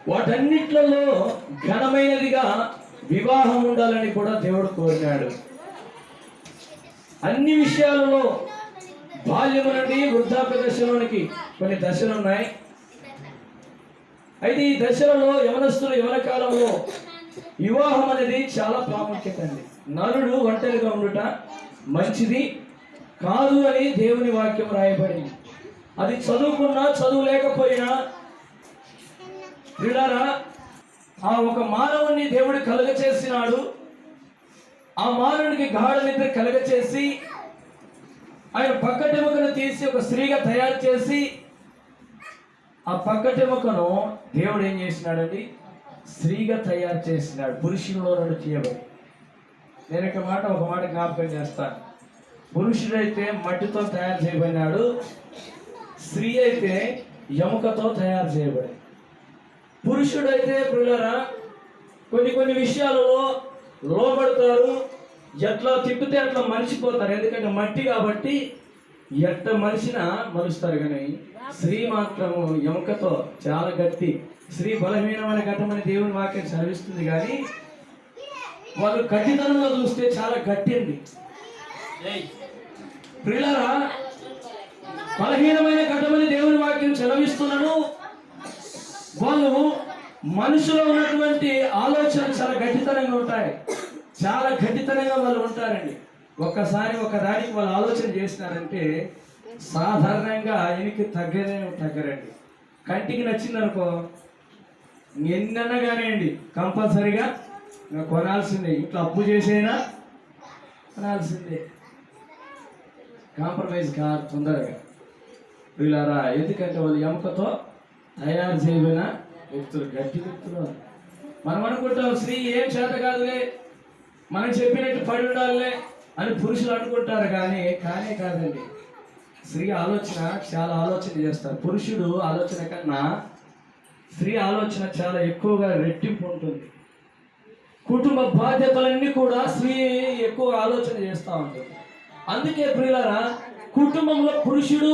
వాటన్నిట్లలో ఘనమైనదిగా వివాహం ఉండాలని కూడా దేవుడు కోరినాడు. అన్ని విషయాలలో బాల్యము నుండి వృద్ధాప్య దశలోనికి కొన్ని దశలు ఉన్నాయి. అయితే ఈ దశలలో యవనస్తులు యవన కాలంలో వివాహం అనేది చాలా ప్రాముఖ్యత అండి. నరుడు ఒంటరిగా ఉండుట మంచిది కాదు అని దేవుని వాక్యం రాయబడింది. అది చదువుకున్నా చదువు లేకపోయినా ప్రియులారా, ఆ ఒక మానవుని దేవుడు కలుగచేసినాడు. ఆ మానవునికి గాఢ నిద్ర కలుగచేసి ఆయన పక్కటెముకను తీసి ఒక స్త్రీగా తయారు చేసి ఆ పక్కటెముకను దేవుడు ఏం చేసినాడండి? స్త్రీగా తయారు చేసినాడు. పురుషుల్లో నుండి చేయబడి. నేను ఒక మాట జ్ఞాపకం చేస్తాను. పురుషుడైతే మట్టితో తయారు చేయబడినాడు, స్త్రీ అయితే ఎముకతో తయారు చేయబడి. పురుషుడైతే ప్రియులారా కొన్ని విషయాలలో లోబడతారు, ఎట్లా తిప్పితే అట్లా మనిషిపోతారు. ఎందుకంటే మట్టి కాబట్టి ఎట్ట మనిషిన మలుస్తారు. కానీ స్త్రీ మాత్రము ఎముకతో చాలా గట్టి. స్త్రీ బలహీనమైన ఘట్టమని దేవుని వాక్యం చదివిస్తుంది. కానీ వాళ్ళు గట్టితనంలో చూస్తే చాలా గట్టి అండి. ప్రియులారా, బలహీనమైన ఘట్టమని దేవుని వాక్యం చదివిస్తున్నాను. వాళ్ళు మనుషులో ఉన్నటువంటి ఆలోచనలు చాలా గట్టితనంగా ఉంటాయి. చాలా గట్టితనంగా వాళ్ళు ఉంటారండి. ఒక్కసారి ఒక దానికి వాళ్ళు ఆలోచన చేసినారంటే సాధారణంగా ఆయనకి తగ్గరండి. కంటికి నచ్చిందనుకో ఎన్నన్నా కానివ్వండి కంపల్సరిగా కొనాల్సిందే. ఇంట్లో అప్పు చేసైనా కొనాల్సిందే. కాంప్రమైజ్ కాదు తొందరగా వీళ్ళారా. ఎందుకంటే వాళ్ళు ఎముకతో తయారు చేయబడిన వ్యక్తులు, గట్టి వ్యక్తులు. మనం అనుకుంటాం స్త్రీ ఏం చేత కాదులే, మనం చెప్పినట్టు పడి ఉండాలిలే అని పురుషులు అనుకుంటారు. కానీ కాదండి. స్త్రీ ఆలోచన చాలా ఆలోచన చేస్తారు. పురుషుడు ఆలోచన కన్నా స్త్రీ ఆలోచన చాలా ఎక్కువగా రెట్టింపు ఉంటుంది. కుటుంబ బాధ్యతలన్నీ కూడా స్త్రీ ఎక్కువ ఆలోచన చేస్తూ ఉంటుంది. అందుకే ప్రియులారా, కుటుంబంలో పురుషుడు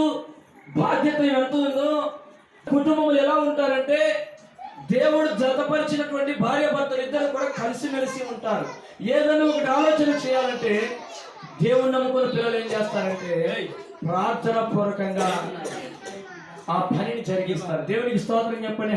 బాధ్యత ఎంత ఉందో, కుటుంబంలో ఎలా ఉంటారంటే దేవుడు జతపరిచినటువంటి భార్య భర్తలు ఇద్దరు కూడా కలిసిమెలిసి ఉంటారు. ఏదైనా ఒకటి ఆలోచన చేయాలంటే దేవుడు నమ్ముకున్న పిల్లలు ఏం చేస్తారంటే ప్రార్థన పూర్వకంగా ఆ పనిని జరిగిస్తారు. దేవునికి స్తోత్రం చెప్పండి.